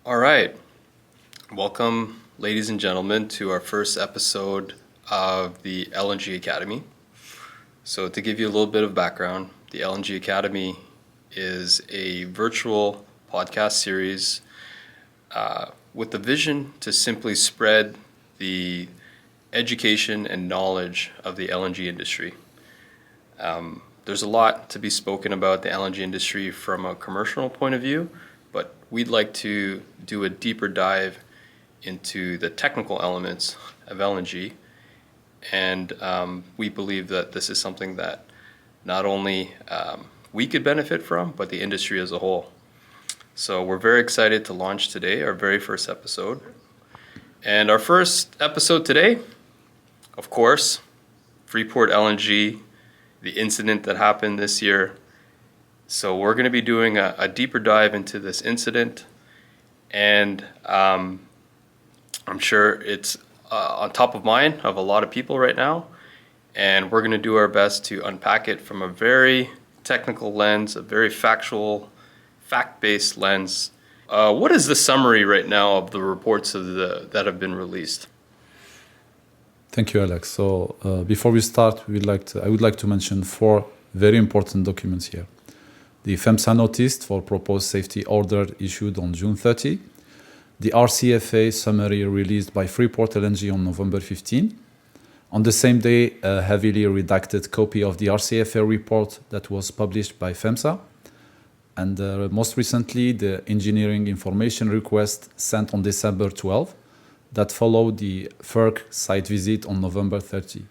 All right. Welcome, ladies and gentlemen, to our first episode of the LNG Academy. So, to give you a little bit of background, the LNG Academy is a virtual podcast series with the vision to simply spread the education and knowledge of the LNG industry. There's a lot to be spoken about the LNG industry from a commercial point of view, but we'd like to do a deeper dive into the technical elements of LNG. And we believe that this is something that not only we could benefit from, but the industry as a whole. So we're very excited to launch today our very first episode. And our first episode today, of course, Freeport LNG, the incident that happened this year. So we're going to be doing a deeper dive into this incident, and I'm sure it's on top of mind of a lot of people right now, and we're going to do our best to unpack it from a very technical lens, a very factual, fact-based lens. What is the summary right now of the reports that have been released? Thank you, Alex. So before we start, I would like to mention 4 very important documents here. The FEMSA notice for proposed safety order issued on June 30, the RCFA summary released by Freeport LNG on November 15. On the same day, a heavily redacted copy of the RCFA report that was published by FEMSA. And most recently, the engineering information request sent on December 12 that followed the FERC site visit on November 30.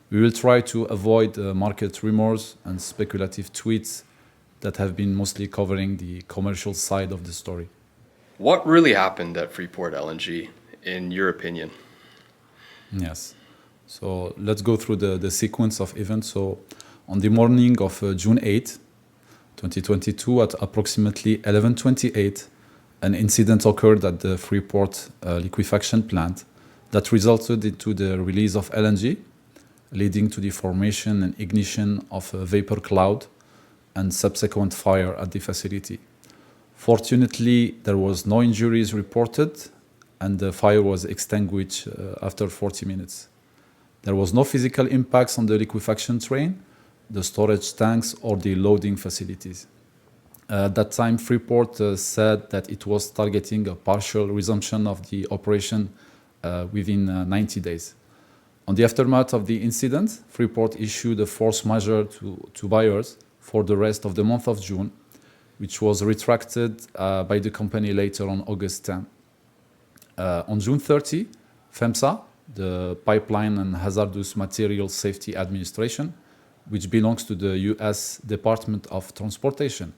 We will try to avoid market rumors and speculative tweets that have been mostly covering the commercial side of the story. What really happened at Freeport LNG, in your opinion? Yes. So let's go through the sequence of events. So on the morning of June 8, 2022, at approximately 11:28, an incident occurred at the Freeport liquefaction plant that resulted into the release of LNG, leading to the formation and ignition of a vapor cloud and subsequent fire at the facility. Fortunately, there was no injuries reported, and the fire was extinguished after 40 minutes. There was no physical impacts on the liquefaction train, the storage tanks, or the loading facilities. At that time, Freeport said that it was targeting a partial resumption of the operation within 90 days. On the aftermath of the incident, Freeport issued a force majeure to buyers for the rest of the month of June, which was retracted by the company later on August 10. On June 30, FEMSA, the Pipeline and Hazardous Materials Safety Administration, which belongs to the U.S. Department of Transportation,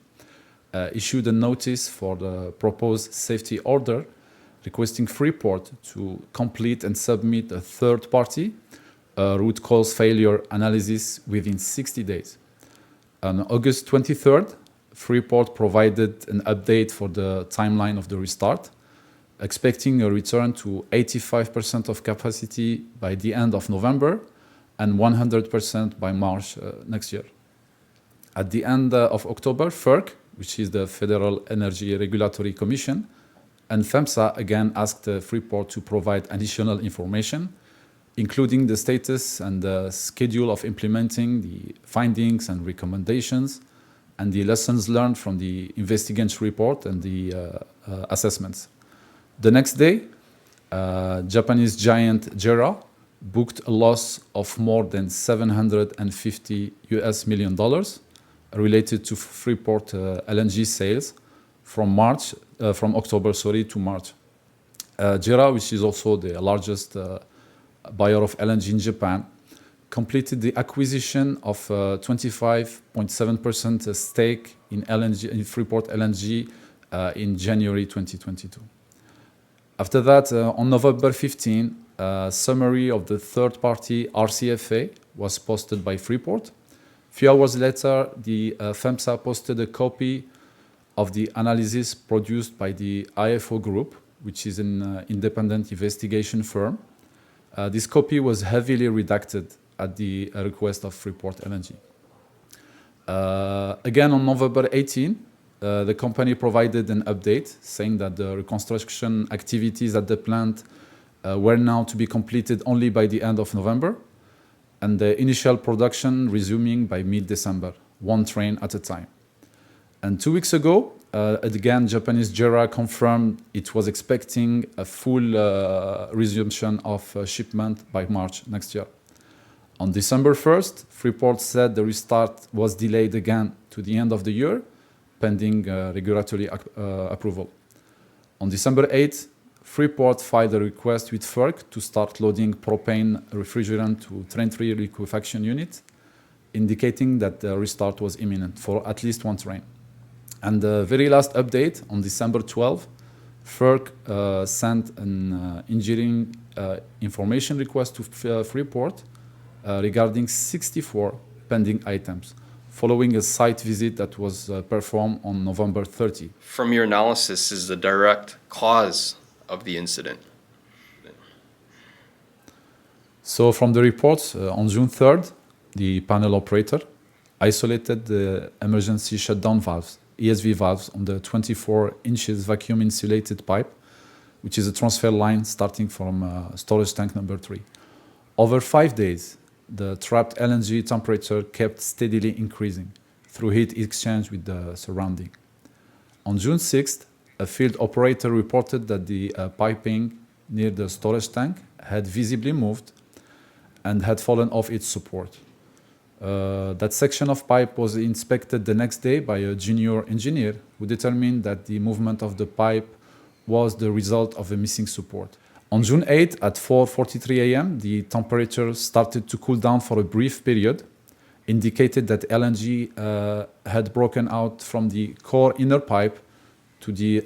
issued a notice for the proposed safety order requesting Freeport to complete and submit a third-party root cause failure analysis within 60 days. On August 23rd, Freeport provided an update for the timeline of the restart, expecting a return to 85% of capacity by the end of November and 100% by March next year. At the end of October, FERC, which is the Federal Energy Regulatory Commission, and FEMSA again asked Freeport to provide additional information, including the status and the schedule of implementing the findings and recommendations and the lessons learned from the investigation report and the assessments. The next day, Japanese giant JERA booked a loss of more than $750 million related to Freeport LNG sales from October to March. JERA, which is also the largest buyer of LNG in Japan, completed the acquisition of 25.7% stake in Freeport LNG in January 2022. After that, on November 15, a summary of the third-party RCFA was posted by Freeport. Few hours later, the FEMSA posted a copy of the analysis produced by the IFO Group, which is an independent investigation firm. This copy was heavily redacted at the request of Freeport LNG. Again, on November 18, the company provided an update saying that the reconstruction activities at the plant were now to be completed only by the end of November, and the initial production resuming by mid-December, one train at a time. And 2 weeks ago, again, Japanese JERA confirmed it was expecting a full resumption of shipment by March next year. On December 1st, Freeport said the restart was delayed again to the end of the year, pending regulatory approval. On December 8th, Freeport filed a request with FERC to start loading propane refrigerant to Train 3 liquefaction unit, indicating that the restart was imminent for at least one train. And the very last update, on December 12th, FERC sent an engineering information request to Freeport regarding 64 pending items, following a site visit that was performed on November 30. From your analysis, is the direct cause of the incident? So from the reports, on June 3rd, the panel operator isolated the emergency shutdown valves, ESV valves, on the 24 inches vacuum insulated pipe, which is a transfer line starting from storage tank number 3. Over 5 days, the trapped LNG temperature kept steadily increasing through heat exchange with the surrounding. On June 6th, a field operator reported that the piping near the storage tank had visibly moved and had fallen off its support. That section of pipe was inspected the next day by a junior engineer who determined that the movement of the pipe was the result of a missing support. On June 8 at 4:43 a.m., the temperature started to cool down for a brief period, indicated that LNG had broken out from the core inner pipe to the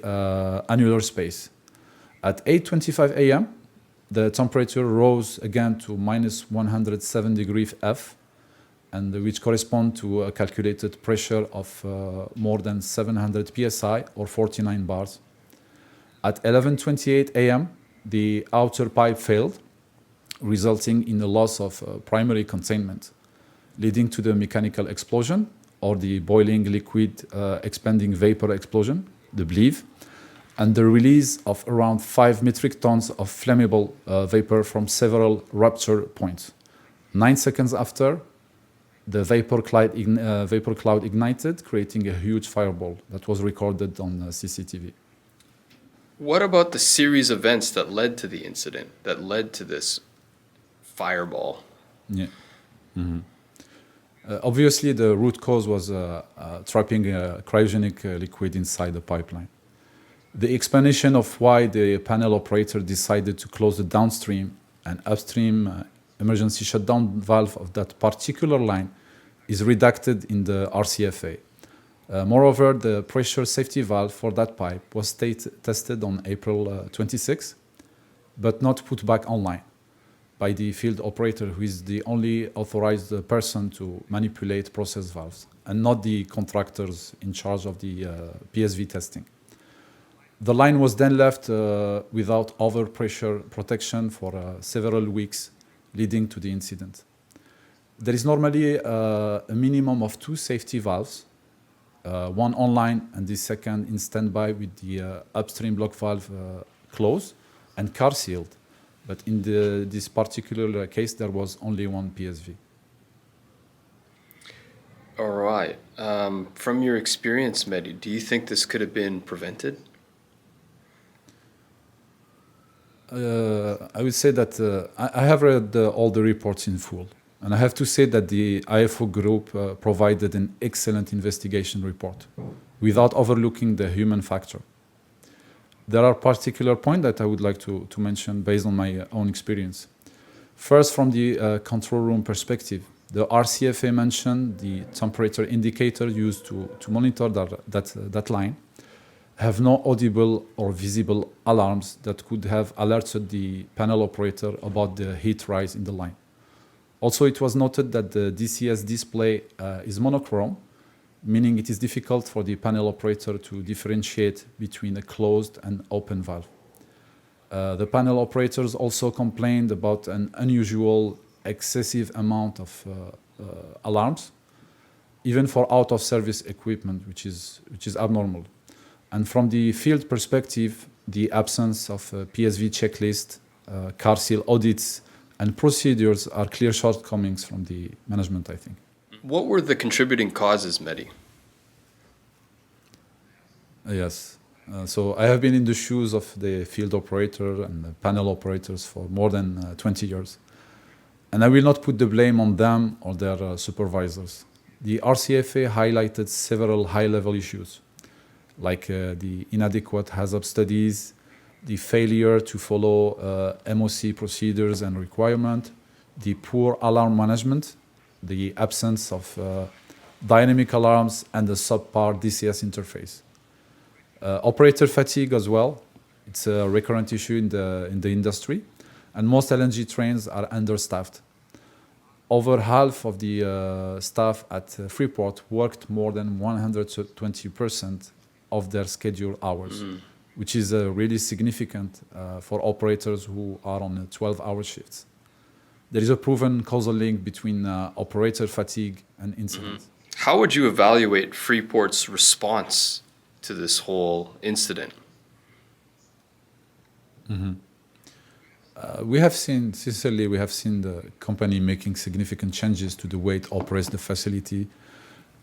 annular space. At 8:25 a.m., the temperature rose again to minus 107 degrees F, and which correspond to a calculated pressure of more than 700 psi or 49 bars. At 11:28 a.m., the outer pipe failed, resulting in the loss of primary containment, leading to the mechanical explosion or the boiling liquid expanding vapor explosion, the BLEVE, and the release of around 5 metric tons of flammable vapor from several rupture points. 9 seconds after, the vapor cloud ignited, creating a huge fireball that was recorded on CCTV. What about the series of events that led to the incident, that led to this fireball? Yeah. Mm-hmm. Obviously, the root cause was trapping cryogenic liquid inside the pipeline. The explanation of why the panel operator decided to close the downstream and upstream emergency shutdown valve of that particular line is redacted in the RCFA. Moreover, the pressure safety valve for that pipe was tested on April 26, but not put back online by the field operator, who is the only authorized person to manipulate process valves, and not the contractors in charge of the PSV testing. The line was then left without overpressure protection for several weeks, leading to the incident. There is normally a minimum of 2 safety valves, one online and the second in standby with the upstream block valve closed and car sealed. But in this particular case, there was only one PSV. All right. From your experience, Mehdy, do you think this could have been prevented? I would say that I have read all the reports in full. And I have to say that the IFO group provided an excellent investigation report without overlooking the human factor. There are particular points that I would like to mention based on my own experience. First, from the control room perspective, the RCFA mentioned the temperature indicator used to monitor that line have no audible or visible alarms that could have alerted the panel operator about the heat rise in the line. Also, it was noted that the DCS display is monochrome, meaning it is difficult for the panel operator to differentiate between a closed and open valve. The panel operators also complained about an unusual excessive amount of alarms, even for out-of-service equipment, which is abnormal. And from the field perspective, the absence of a PSV checklist, car seal audits, and procedures are clear shortcomings from the management, I think. What were the contributing causes, Mehdy? Yes. So I have been in the shoes of the field operator and the panel operators for more than 20 years. And I will not put the blame on them or their supervisors. The RCFA highlighted several high-level issues, like the inadequate hazard studies, the failure to follow MOC procedures and requirements, the poor alarm management, the absence of dynamic alarms, and the subpar DCS interface. Operator fatigue as well. It's a recurrent issue in the industry, and most LNG trains are understaffed. Over half of the staff at Freeport worked more than 120% of their scheduled hours, which is really significant for operators who are on 12-hour shifts. There is a proven causal link between operator fatigue and incidents. How would you evaluate Freeport's response to this whole incident? We have seen the company making significant changes to the way it operates the facility,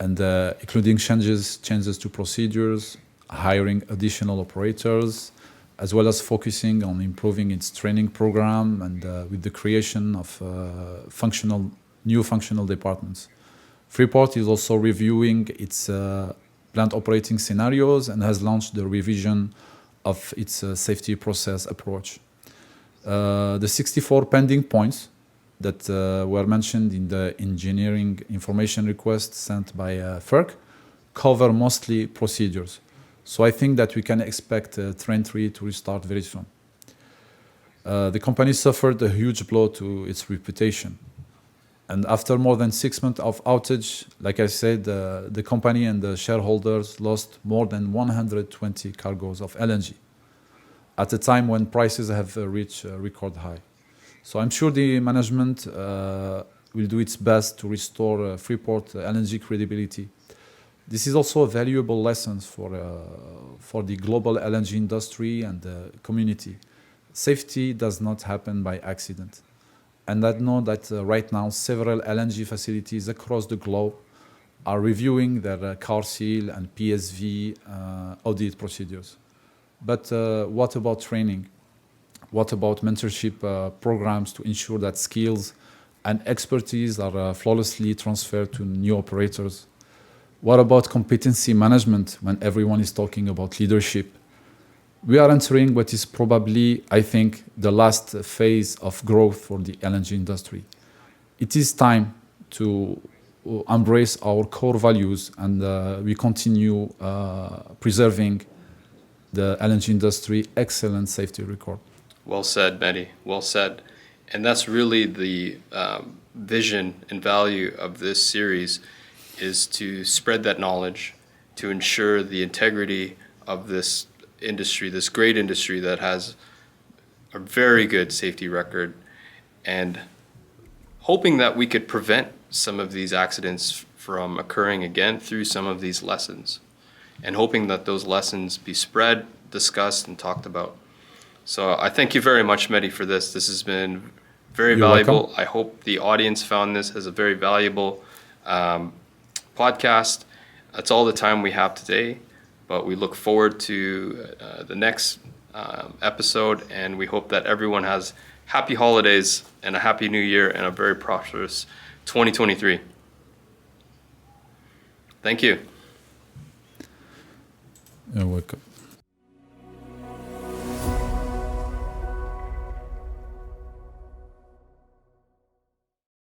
and including changes to procedures, hiring additional operators, as well as focusing on improving its training program and with the creation of new functional departments. Freeport is also reviewing its plant operating scenarios and has launched the revision of its safety process approach. The 64 pending points that were mentioned in the engineering information request sent by FERC cover mostly procedures. So I think that we can expect Train 3 to restart very soon. The company suffered a huge blow to its reputation. And after more than 6 months of outage, like I said, the company and the shareholders lost more than 120 cargoes of LNG at a time when prices have reached a record high. So I'm sure the management will do its best to restore Freeport LNG credibility. This is also a valuable lesson for the global LNG industry and the community. Safety does not happen by accident. And I know that right now several LNG facilities across the globe are reviewing their car seal and PSV audit procedures. But what about training? What about mentorship programs to ensure that skills and expertise are flawlessly transferred to new operators? What about competency management when everyone is talking about leadership? We are entering what is probably, I think, the last phase of growth for the LNG industry. It is time to embrace our core values and we continue preserving the LNG industry excellent safety record. Well said, Mehdy. Well said. And that's really the vision and value of this series, is to spread that knowledge, to ensure the integrity of this industry, this great industry that has a very good safety record, and hoping that we could prevent some of these accidents from occurring again through some of these lessons, and hoping that those lessons be spread, discussed, and talked about. So I thank you very much, Mehdy, for this. This has been very valuable. Welcome. I hope the audience found this as a very valuable podcast. That's all the time we have today, but we look forward to the next episode, and we hope that everyone has happy holidays and a happy new year and a very prosperous 2023. Thank you. You're welcome.